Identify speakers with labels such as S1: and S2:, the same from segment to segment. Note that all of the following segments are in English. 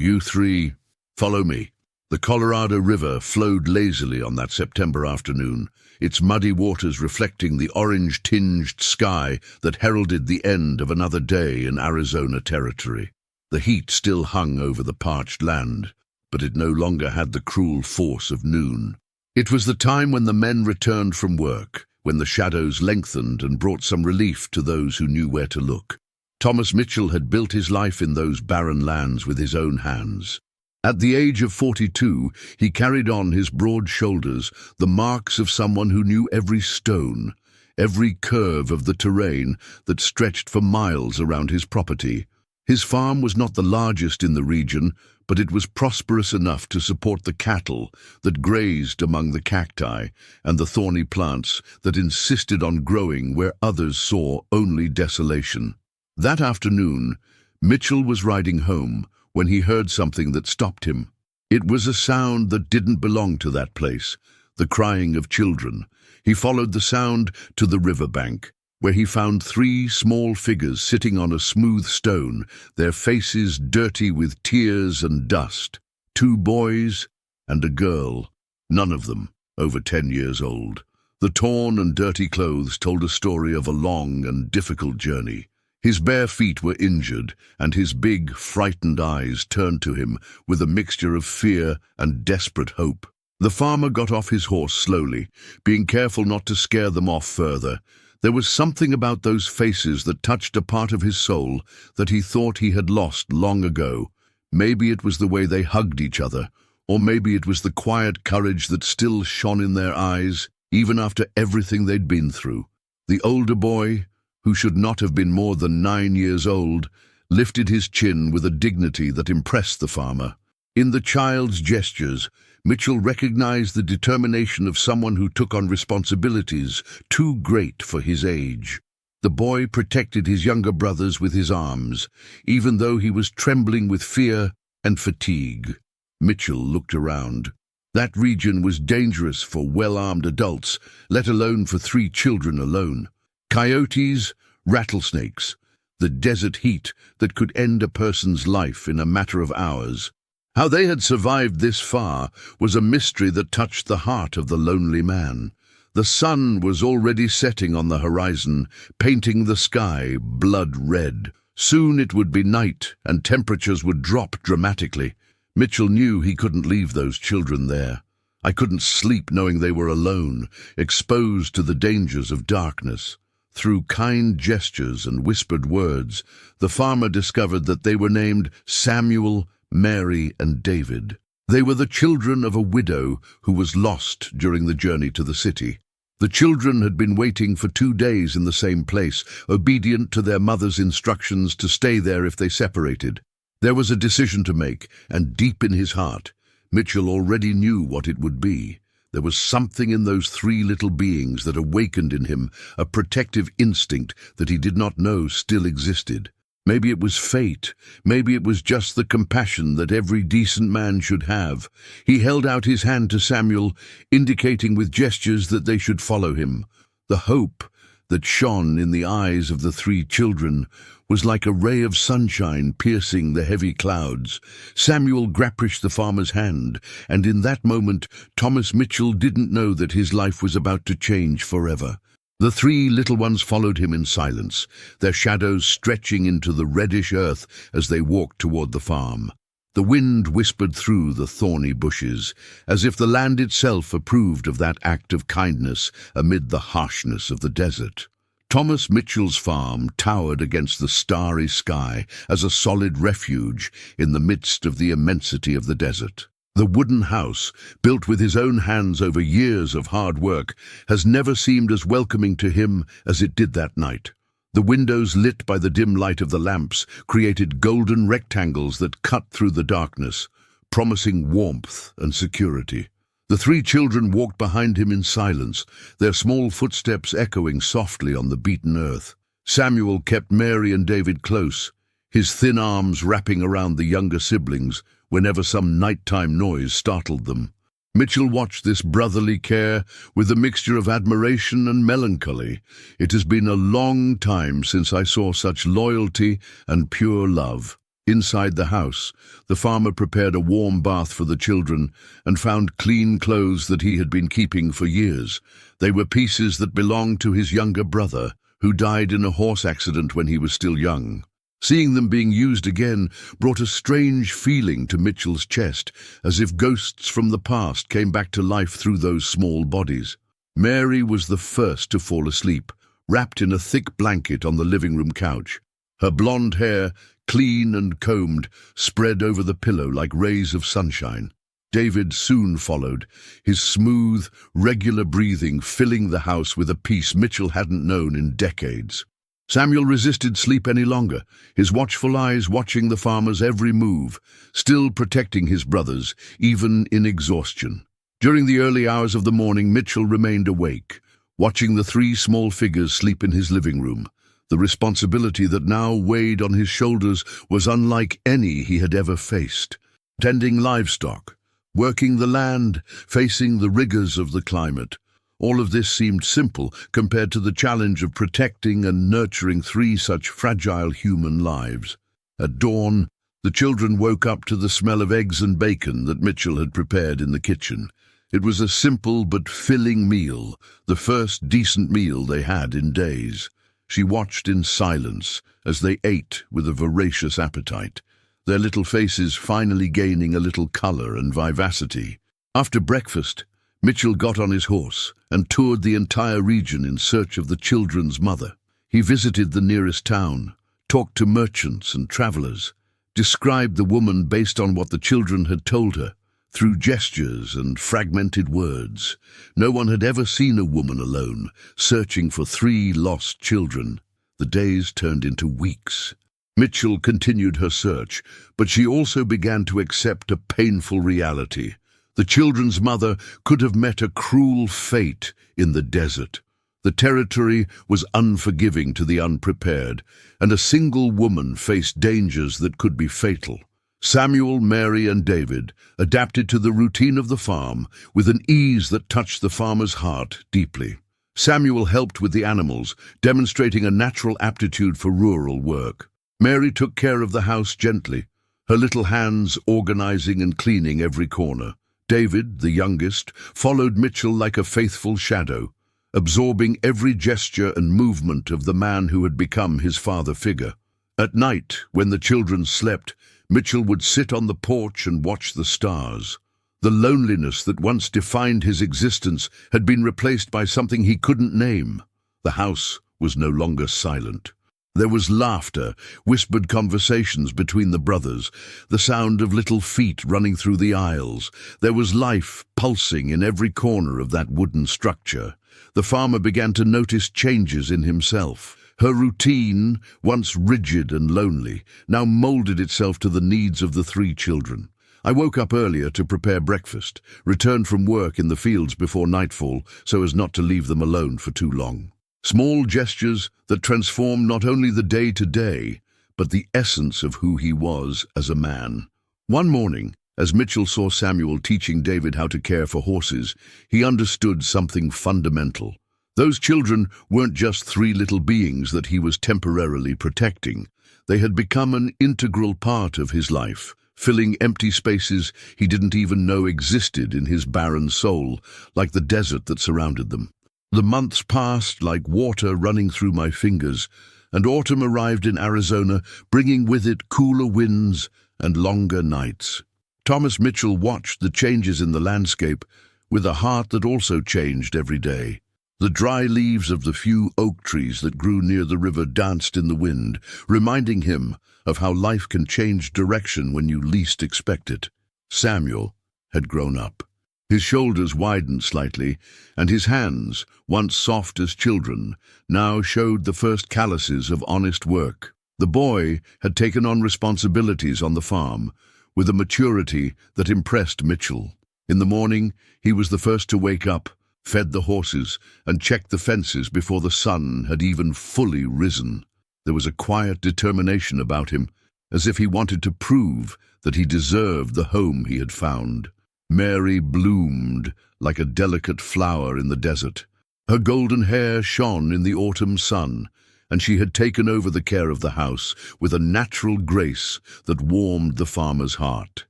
S1: You three, follow me." The Colorado River flowed lazily on that September afternoon, its muddy waters reflecting the orange-tinged sky that heralded the end of another day in Arizona territory. The heat still hung over the parched land, but it no longer had the cruel force of noon. It was the time when the men returned from work, when the shadows lengthened and brought some relief to those who knew where to look. Thomas Mitchell had built his life in those barren lands with his own hands. At the age of 42, he carried on his broad shoulders the marks of someone who knew every stone, every curve of the terrain that stretched for miles around his property. His farm was not the largest in the region, but it was prosperous enough to support the cattle that grazed among the cacti and the thorny plants that insisted on growing where others saw only desolation. That afternoon, Mitchell was riding home when he heard something that stopped him. It was a sound that didn't belong to that place, the crying of children. He followed the sound to the riverbank, where he found three small figures sitting on a smooth stone, their faces dirty with tears and dust. Two boys and a girl, none of them over 10 years old. The torn and dirty clothes told a story of a long and difficult journey. His bare feet were injured, and his big, frightened eyes turned to him with a mixture of fear and desperate hope. The farmer got off his horse slowly, being careful not to scare them off further. There was something about those faces that touched a part of his soul that he thought he had lost long ago. Maybe it was the way they hugged each other, or maybe it was the quiet courage that still shone in their eyes, even after everything they'd been through. The older boy, who should not have been more than 9 years old, lifted his chin with a dignity that impressed the farmer. In the child's gestures, Mitchell recognized the determination of someone who took on responsibilities too great for his age. The boy protected his younger brothers with his arms, even though he was trembling with fear and fatigue. Mitchell looked around. That region was dangerous for well-armed adults, let alone for 3 children alone. Coyotes, rattlesnakes, the desert heat that could end a person's life in a matter of hours. How they had survived this far was a mystery that touched the heart of the lonely man. The sun was already setting on the horizon, painting the sky blood red. Soon it would be night, and temperatures would drop dramatically. Mitchell knew he couldn't leave those children there. "I couldn't sleep knowing they were alone, exposed to the dangers of darkness." Through kind gestures and whispered words, the farmer discovered that they were named Samuel, Mary, and David. They were the children of a widow who was lost during the journey to the city. The children had been waiting for 2 days in the same place, obedient to their mother's instructions to stay there if they separated. There was a decision to make, and deep in his heart, Mitchell already knew what it would be. There was something in those 3 little beings that awakened in him a protective instinct that he did not know still existed. Maybe it was fate, maybe it was just the compassion that every decent man should have. He held out his hand to Samuel, indicating with gestures that they should follow him. The hope that shone in the eyes of the 3 children was like a ray of sunshine piercing the heavy clouds. Samuel grasped the farmer's hand, and in that moment Thomas Mitchell didn't know that his life was about to change forever. The 3 little ones followed him in silence, their shadows stretching into the reddish earth as they walked toward the farm. The wind whispered through the thorny bushes, as if the land itself approved of that act of kindness amid the harshness of the desert. Thomas Mitchell's farm towered against the starry sky as a solid refuge in the midst of the immensity of the desert. The wooden house, built with his own hands over years of hard work, has never seemed as welcoming to him as it did that night. The windows, lit by the dim light of the lamps, created golden rectangles that cut through the darkness, promising warmth and security. The 3 children walked behind him in silence, their small footsteps echoing softly on the beaten earth. Samuel kept Mary and David close, his thin arms wrapping around the younger siblings whenever some nighttime noise startled them. Mitchell watched this brotherly care with a mixture of admiration and melancholy. "It has been a long time since I saw such loyalty and pure love." Inside the house, the farmer prepared a warm bath for the children and found clean clothes that he had been keeping for years. They were pieces that belonged to his younger brother, who died in a horse accident when he was still young. Seeing them being used again brought a strange feeling to Mitchell's chest, as if ghosts from the past came back to life through those small bodies. Mary was the first to fall asleep, wrapped in a thick blanket on the living room couch. Her blonde hair, clean and combed, spread over the pillow like rays of sunshine. David soon followed, his smooth, regular breathing filling the house with a peace Mitchell hadn't known in decades. Samuel resisted sleep any longer, his watchful eyes watching the farmer's every move, still protecting his brothers, even in exhaustion. During the early hours of the morning, Mitchell remained awake, watching the three small figures sleep in his living room. The responsibility that now weighed on his shoulders was unlike any he had ever faced. Tending livestock, working the land, facing the rigors of the climate. All of this seemed simple compared to the challenge of protecting and nurturing three such fragile human lives. At dawn, the children woke up to the smell of eggs and bacon that Mitchell had prepared in the kitchen. It was a simple but filling meal, the first decent meal they had in days. She watched in silence as they ate with a voracious appetite, their little faces finally gaining a little color and vivacity. After breakfast, Mitchell got on his horse and toured the entire region in search of the children's mother. He visited the nearest town, talked to merchants and travelers, described the woman based on what the children had told her, through gestures and fragmented words. No one had ever seen a woman alone, searching for three lost children. The days turned into weeks. Mitchell continued her search, but she also began to accept a painful reality. The children's mother could have met a cruel fate in the desert. The territory was unforgiving to the unprepared, and a single woman faced dangers that could be fatal. Samuel, Mary, and David adapted to the routine of the farm with an ease that touched the farmer's heart deeply. Samuel helped with the animals, demonstrating a natural aptitude for rural work. Mary took care of the house gently, her little hands organizing and cleaning every corner. David, the youngest, followed Mitchell like a faithful shadow, absorbing every gesture and movement of the man who had become his father figure. At night, when the children slept, Mitchell would sit on the porch and watch the stars. The loneliness that once defined his existence had been replaced by something he couldn't name. The house was no longer silent. There was laughter, whispered conversations between the brothers, the sound of little feet running through the aisles. There was life pulsing in every corner of that wooden structure. The farmer began to notice changes in himself. Her routine, once rigid and lonely, now molded itself to the needs of the three children. I woke up earlier to prepare breakfast, returned from work in the fields before nightfall so as not to leave them alone for too long. Small gestures that transformed not only the day-to-day, but the essence of who he was as a man. One morning, as Mitchell saw Samuel teaching David how to care for horses, he understood something fundamental. Those children weren't just three little beings that he was temporarily protecting. They had become an integral part of his life, filling empty spaces he didn't even know existed in his barren soul, like the desert that surrounded them. The months passed like water running through my fingers, and autumn arrived in Arizona, bringing with it cooler winds and longer nights. Thomas Mitchell watched the changes in the landscape with a heart that also changed every day. The dry leaves of the few oak trees that grew near the river danced in the wind, reminding him of how life can change direction when you least expect it. Samuel had grown up. His shoulders widened slightly, and his hands, once soft as children, now showed the first calluses of honest work. The boy had taken on responsibilities on the farm, with a maturity that impressed Mitchell. In the morning, he was the first to wake up, fed the horses, and checked the fences before the sun had even fully risen. There was a quiet determination about him, as if he wanted to prove that he deserved the home he had found. Mary bloomed like a delicate flower in the desert. Her golden hair shone in the autumn sun, and she had taken over the care of the house with a natural grace that warmed the farmer's heart.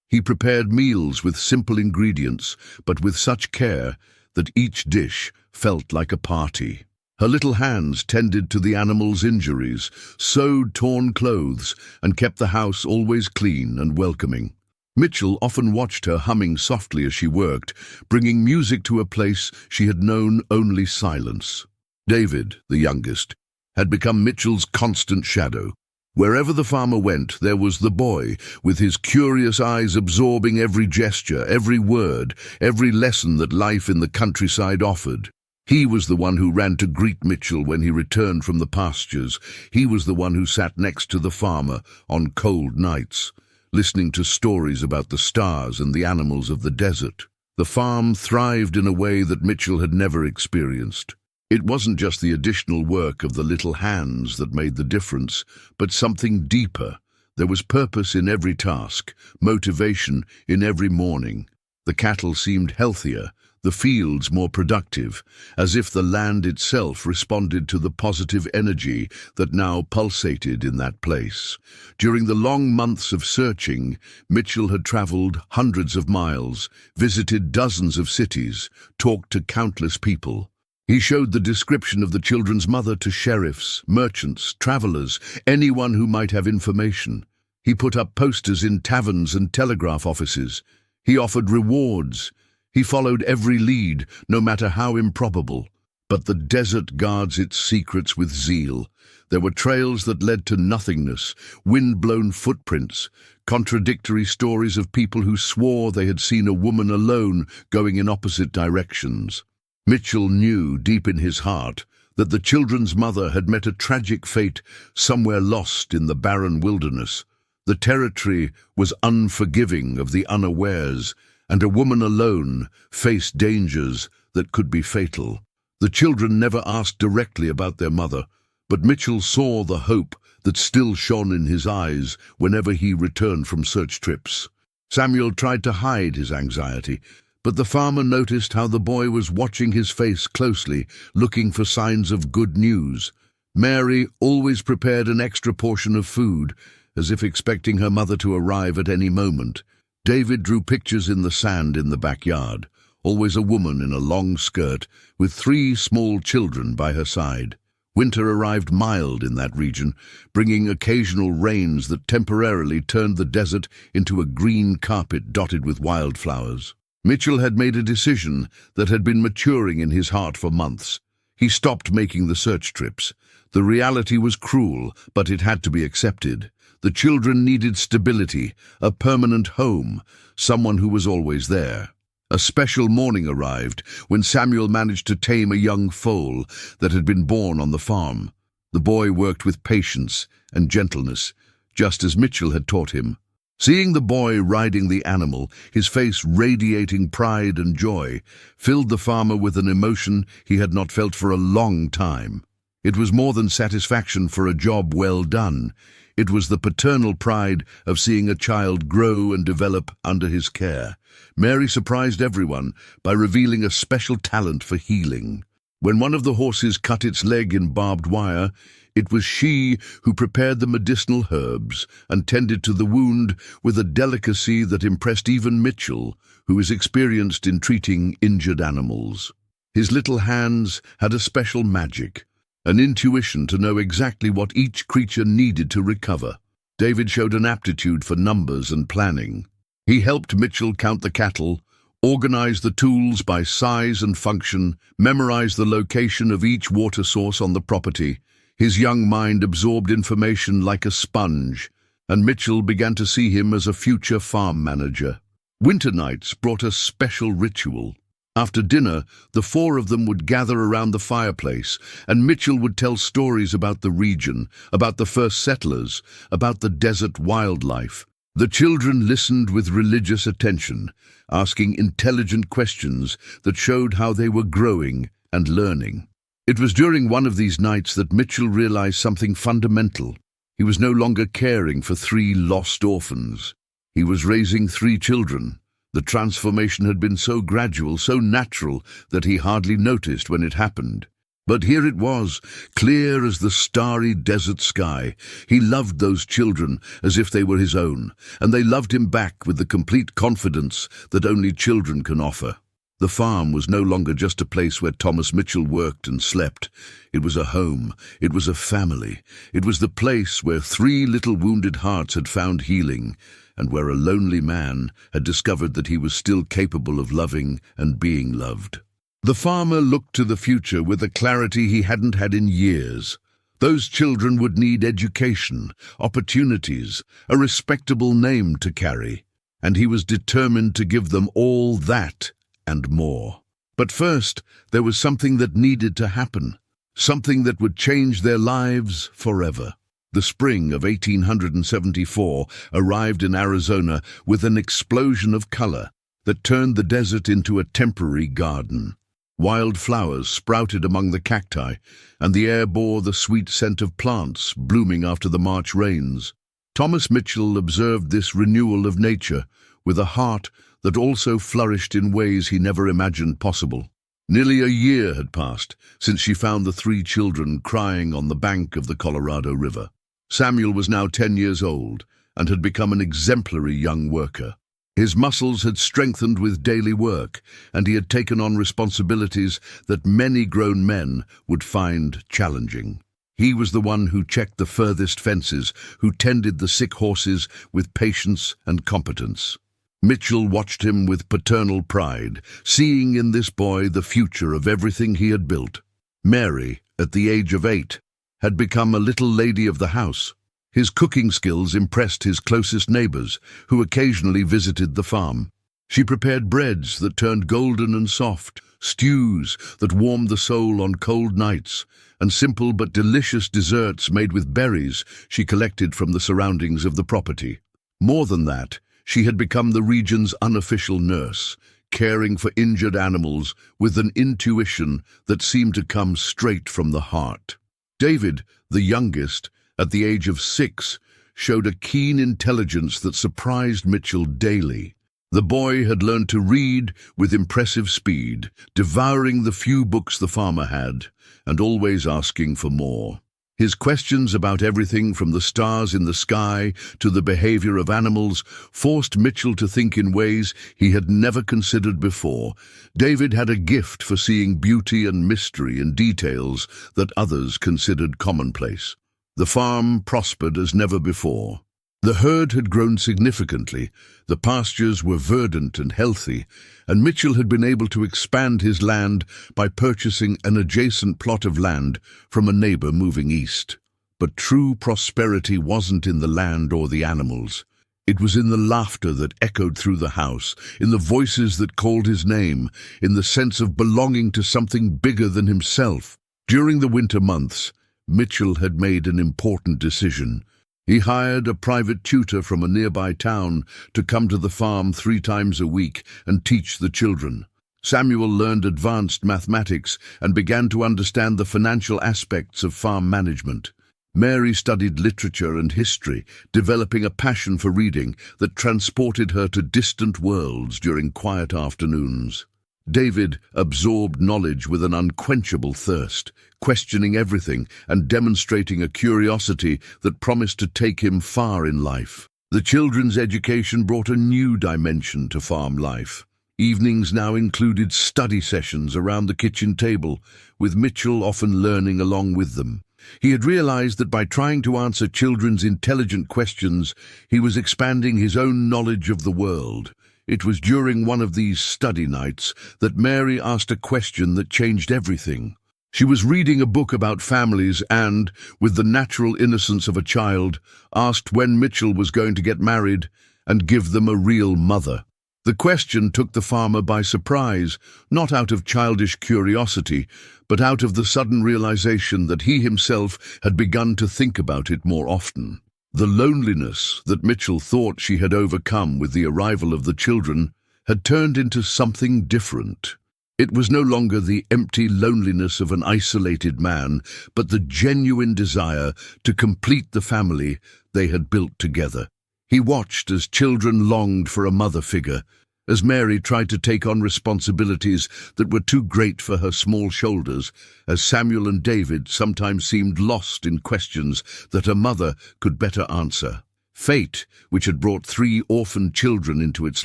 S1: He prepared meals with simple ingredients, but with such care that each dish felt like a party. Her little hands tended to the animals' injuries, sewed torn clothes, and kept the house always clean and welcoming. Mitchell often watched her humming softly as she worked, bringing music to a place she had known only silence. David, the youngest, had become Mitchell's constant shadow. Wherever the farmer went, there was the boy, with his curious eyes absorbing every gesture, every word, every lesson that life in the countryside offered. He was the one who ran to greet Mitchell when he returned from the pastures. He was the one who sat next to the farmer on cold nights, listening to stories about the stars and the animals of the desert. The farm thrived in a way that Mitchell had never experienced. It wasn't just the additional work of the little hands that made the difference, but something deeper. There was purpose in every task, motivation in every morning. The cattle seemed healthier, the fields more productive, as if the land itself responded to the positive energy that now pulsated in that place. During the long months of searching, Mitchell had traveled hundreds of miles, visited dozens of cities, talked to countless people. He showed the description of the children's mother to sheriffs, merchants, travelers, anyone who might have information. He put up posters in taverns and telegraph offices. He offered rewards. He followed every lead, no matter how improbable. But the desert guards its secrets with zeal. There were trails that led to nothingness, wind-blown footprints, contradictory stories of people who swore they had seen a woman alone going in opposite directions. Mitchell knew deep in his heart that the children's mother had met a tragic fate somewhere lost in the barren wilderness. The territory was unforgiving of the unawares, and a woman alone faced dangers that could be fatal. The children never asked directly about their mother, but Mitchell saw the hope that still shone in his eyes whenever he returned from search trips. Samuel tried to hide his anxiety, but the farmer noticed how the boy was watching his face closely, looking for signs of good news. Mary always prepared an extra portion of food, as if expecting her mother to arrive at any moment. David drew pictures in the sand in the backyard, always a woman in a long skirt, with 3 small children by her side. Winter arrived mild in that region, bringing occasional rains that temporarily turned the desert into a green carpet dotted with wildflowers. Mitchell had made a decision that had been maturing in his heart for months. He stopped making the search trips. The reality was cruel, but it had to be accepted. The children needed stability, a permanent home, someone who was always there. A special morning arrived when Samuel managed to tame a young foal that had been born on the farm. The boy worked with patience and gentleness, just as Mitchell had taught him. Seeing the boy riding the animal, his face radiating pride and joy, filled the farmer with an emotion he had not felt for a long time. It was more than satisfaction for a job well done. It was the paternal pride of seeing a child grow and develop under his care. Mary surprised everyone by revealing a special talent for healing. When one of the horses cut its leg in barbed wire, it was she who prepared the medicinal herbs and tended to the wound with a delicacy that impressed even Mitchell, who was experienced in treating injured animals. His little hands had a special magic, an intuition to know exactly what each creature needed to recover. David showed an aptitude for numbers and planning. He helped Mitchell count the cattle, organize the tools by size and function, memorize the location of each water source on the property. His young mind absorbed information like a sponge, and Mitchell began to see him as a future farm manager. Winter nights brought a special ritual. After dinner, the 4 of them would gather around the fireplace, and Mitchell would tell stories about the region, about the first settlers, about the desert wildlife. The children listened with religious attention, asking intelligent questions that showed how they were growing and learning. It was during one of these nights that Mitchell realized something fundamental. He was no longer caring for 3 lost orphans. He was raising 3 children. The transformation had been so gradual, so natural, that he hardly noticed when it happened. But here it was, clear as the starry desert sky. He loved those children as if they were his own, and they loved him back with the complete confidence that only children can offer. The farm was no longer just a place where Thomas Mitchell worked and slept. It was a home. It was a family. It was the place where 3 little wounded hearts had found healing, and where a lonely man had discovered that he was still capable of loving and being loved. The farmer looked to the future with a clarity he hadn't had in years. Those children would need education, opportunities, a respectable name to carry, and he was determined to give them all that and more. But first, there was something that needed to happen, something that would change their lives forever. The spring of 1874 arrived in Arizona with an explosion of color that turned the desert into a temporary garden. Wild flowers sprouted among the cacti, and the air bore the sweet scent of plants blooming after the March rains. Thomas Mitchell observed this renewal of nature with a heart that also flourished in ways he never imagined possible. Nearly a year had passed since she found the 3 children crying on the bank of the Colorado River. Samuel was now 10 years old and had become an exemplary young worker. His muscles had strengthened with daily work, and he had taken on responsibilities that many grown men would find challenging. He was the one who checked the furthest fences, who tended the sick horses with patience and competence. Mitchell watched him with paternal pride, seeing in this boy the future of everything he had built. Mary, at the age of 8, had become a little lady of the house. His cooking skills impressed his closest neighbors, who occasionally visited the farm. She prepared breads that turned golden and soft, stews that warmed the soul on cold nights, and simple but delicious desserts made with berries she collected from the surroundings of the property. More than that, she had become the region's unofficial nurse, caring for injured animals with an intuition that seemed to come straight from the heart. David, the youngest, at the age of 6, showed a keen intelligence that surprised Mitchell daily. The boy had learned to read with impressive speed, devouring the few books the farmer had, and always asking for more. His questions about everything from the stars in the sky to the behavior of animals forced Mitchell to think in ways he had never considered before. David had a gift for seeing beauty and mystery in details that others considered commonplace. The farm prospered as never before. The herd had grown significantly, the pastures were verdant and healthy, and Mitchell had been able to expand his land by purchasing an adjacent plot of land from a neighbor moving east. But true prosperity wasn't in the land or the animals. It was in the laughter that echoed through the house, in the voices that called his name, in the sense of belonging to something bigger than himself. During the winter months, Mitchell had made an important decision. He hired a private tutor from a nearby town to come to the farm 3 times a week and teach the children. Samuel learned advanced mathematics and began to understand the financial aspects of farm management. Mary studied literature and history, developing a passion for reading that transported her to distant worlds during quiet afternoons. David absorbed knowledge with an unquenchable thirst, questioning everything and demonstrating a curiosity that promised to take him far in life. The children's education brought a new dimension to farm life. Evenings now included study sessions around the kitchen table, with Mitchell often learning along with them. He had realized that by trying to answer children's intelligent questions, he was expanding his own knowledge of the world. It was during one of these study nights that Mary asked a question that changed everything. She was reading a book about families and, with the natural innocence of a child, asked when Mitchell was going to get married and give them a real mother. The question took the farmer by surprise, not out of childish curiosity, but out of the sudden realization that he himself had begun to think about it more often. The loneliness that Mitchell thought she had overcome with the arrival of the children had turned into something different. It was no longer the empty loneliness of an isolated man, but the genuine desire to complete the family they had built together. He watched as children longed for a mother figure, as Mary tried to take on responsibilities that were too great for her small shoulders, as Samuel and David sometimes seemed lost in questions that her mother could better answer. Fate, which had brought 3 orphaned children into its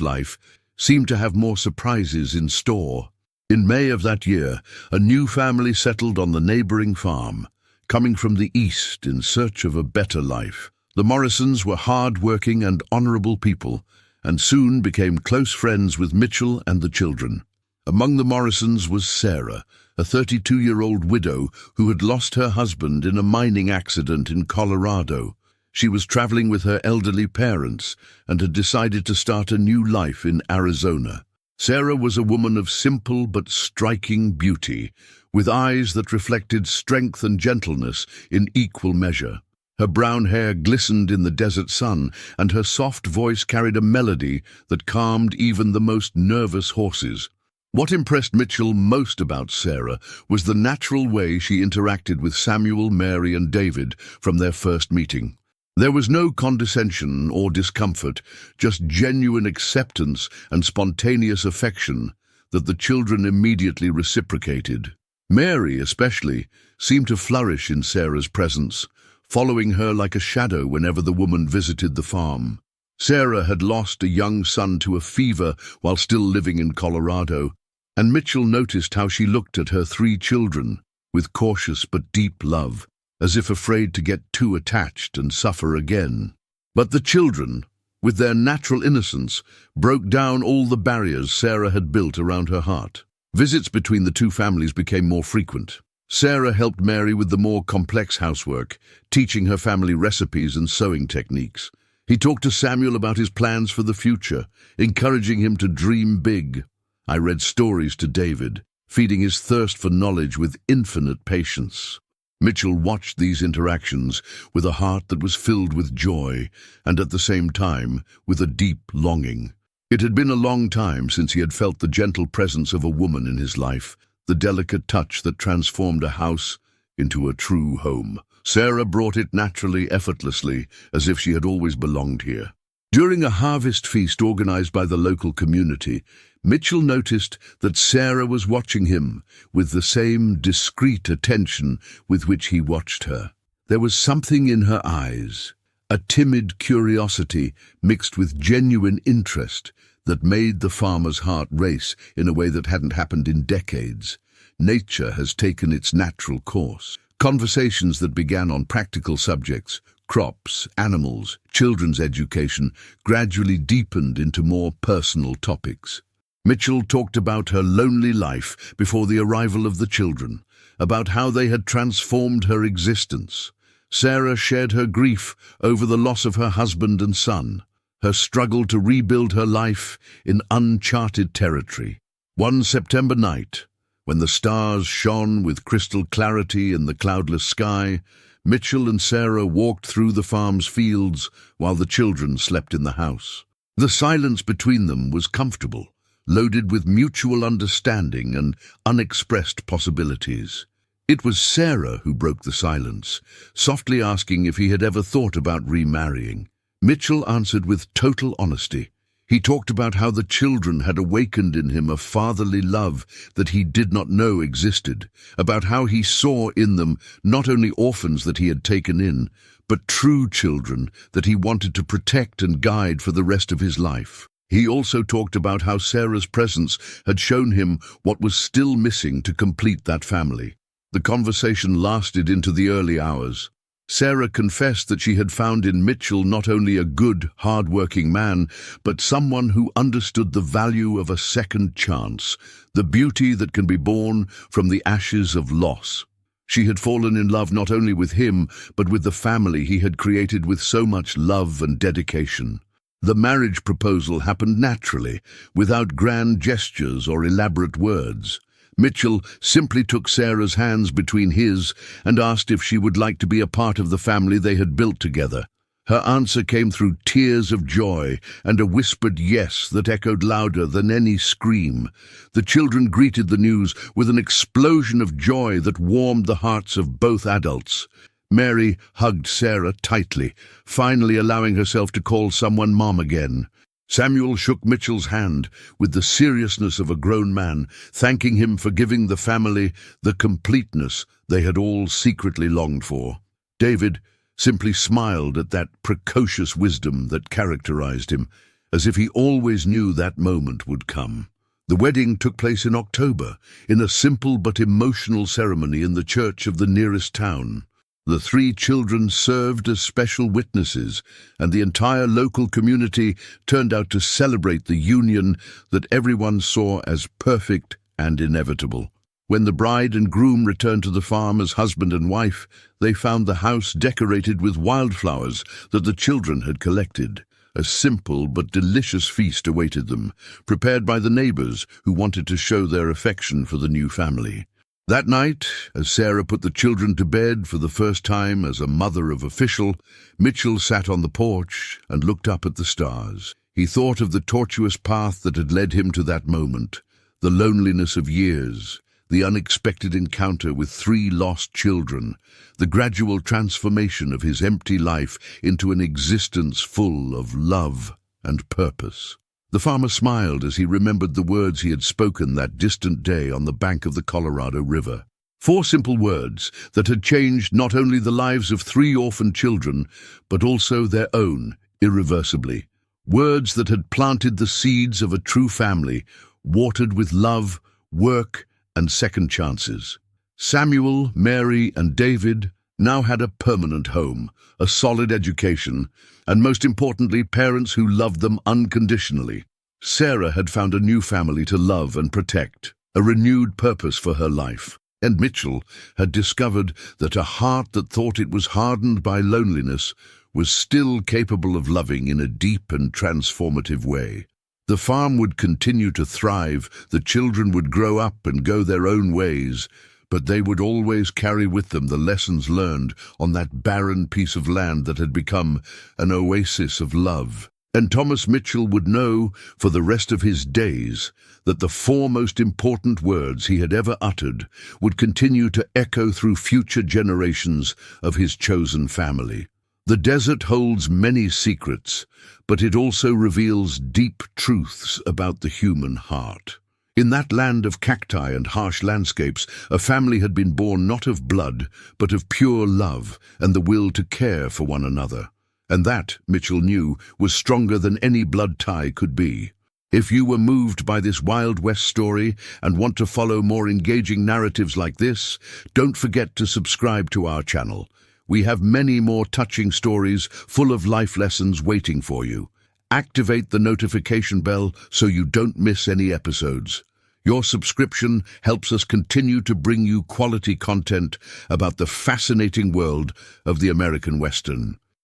S1: life, seemed to have more surprises in store. In May of that year, a new family settled on the neighboring farm, coming from the east in search of a better life. The Morrisons were hard-working and honorable people, and soon became close friends with Mitchell and the children. Among the Morrisons was Sarah, a 32-year-old widow who had lost her husband in a mining accident in Colorado. She was traveling with her elderly parents and had decided to start a new life in Arizona. Sarah was a woman of simple but striking beauty, with eyes that reflected strength and gentleness in equal measure. Her brown hair glistened in the desert sun, and her soft voice carried a melody that calmed even the most nervous horses. What impressed Mitchell most about Sarah was the natural way she interacted with Samuel, Mary, and David from their first meeting. There was no condescension or discomfort, just genuine acceptance and spontaneous affection that the children immediately reciprocated. Mary, especially, seemed to flourish in Sarah's presence, following her like a shadow whenever the woman visited the farm. Sarah had lost a young son to a fever while still living in Colorado, and Mitchell noticed how she looked at her 3 children with cautious but deep love, as if afraid to get too attached and suffer again. But the children, with their natural innocence, broke down all the barriers Sarah had built around her heart. Visits between the 2 families became more frequent. Sarah helped Mary with the more complex housework, teaching her family recipes and sewing techniques. He talked to Samuel about his plans for the future, encouraging him to dream big. I read stories to David, feeding his thirst for knowledge with infinite patience. Mitchell watched these interactions with a heart that was filled with joy and at the same time with a deep longing. It had been a long time since he had felt the gentle presence of a woman in his life, the delicate touch that transformed a house into a true home. Sarah brought it naturally, effortlessly, as if she had always belonged here. During a harvest feast organized by the local community, Mitchell noticed that Sarah was watching him with the same discreet attention with which he watched her. There was something in her eyes, a timid curiosity mixed with genuine interest, that made the farmer's heart race in a way that hadn't happened in decades. Nature has taken its natural course. Conversations that began on practical subjects, crops, animals, children's education, gradually deepened into more personal topics. Mitchell talked about her lonely life before the arrival of the children, about how they had transformed her existence. Sarah shared her grief over the loss of her husband and son, her struggle to rebuild her life in uncharted territory. One September night, when the stars shone with crystal clarity in the cloudless sky, Mitchell and Sarah walked through the farm's fields while the children slept in the house. The silence between them was comfortable, loaded with mutual understanding and unexpressed possibilities. It was Sarah who broke the silence, softly asking if he had ever thought about remarrying. Mitchell answered with total honesty. He talked about how the children had awakened in him a fatherly love that he did not know existed, about how he saw in them not only orphans that he had taken in, but true children that he wanted to protect and guide for the rest of his life. He also talked about how Sarah's presence had shown him what was still missing to complete that family. The conversation lasted into the early hours. Sarah confessed that she had found in Mitchell not only a good, hard-working man, but someone who understood the value of a second chance, the beauty that can be born from the ashes of loss. She had fallen in love not only with him, but with the family he had created with so much love and dedication. The marriage proposal happened naturally, without grand gestures or elaborate words. Mitchell simply took Sarah's hands between his and asked if she would like to be a part of the family they had built together. Her answer came through tears of joy and a whispered yes that echoed louder than any scream. The children greeted the news with an explosion of joy that warmed the hearts of both adults. Mary hugged Sarah tightly, finally allowing herself to call someone Mom again. Samuel shook Mitchell's hand with the seriousness of a grown man, thanking him for giving the family the completeness they had all secretly longed for. David simply smiled at that precocious wisdom that characterized him, as if he always knew that moment would come. The wedding took place in October, in a simple but emotional ceremony in the church of the nearest town. The three children served as special witnesses, and the entire local community turned out to celebrate the union that everyone saw as perfect and inevitable. When the bride and groom returned to the farm as husband and wife, they found the house decorated with wildflowers that the children had collected. A simple but delicious feast awaited them, prepared by the neighbors who wanted to show their affection for the new family. That night, as Sarah put the children to bed for the first time as a mother of official, Mitchell sat on the porch and looked up at the stars. He thought of the tortuous path that had led him to that moment, the loneliness of years, the unexpected encounter with three lost children, the gradual transformation of his empty life into an existence full of love and purpose. The farmer smiled as he remembered the words he had spoken that distant day on the bank of the Colorado River. 4 simple words that had changed not only the lives of 3 orphan children, but also their own irreversibly. Words that had planted the seeds of a true family, watered with love, work, and second chances. Samuel, Mary, and David now had a permanent home, a solid education, and most importantly, parents who loved them unconditionally. Sarah had found a new family to love and protect, a renewed purpose for her life. And Mitchell had discovered that a heart that thought it was hardened by loneliness was still capable of loving in a deep and transformative way. The farm would continue to thrive, the children would grow up and go their own ways, but they would always carry with them the lessons learned on that barren piece of land that had become an oasis of love. And Thomas Mitchell would know for the rest of his days that the 4 most important words he had ever uttered would continue to echo through future generations of his chosen family. The desert holds many secrets, but it also reveals deep truths about the human heart. In that land of cacti and harsh landscapes, a family had been born not of blood, but of pure love and the will to care for one another. And that, Mitchell knew, was stronger than any blood tie could be. If you were moved by this Wild West story and want to follow more engaging narratives like this, don't forget to subscribe to our channel. We have many more touching stories full of life lessons waiting for you. Activate the notification bell so you don't miss any episodes. Your subscription helps us continue to bring you quality content about the fascinating world of the American Western.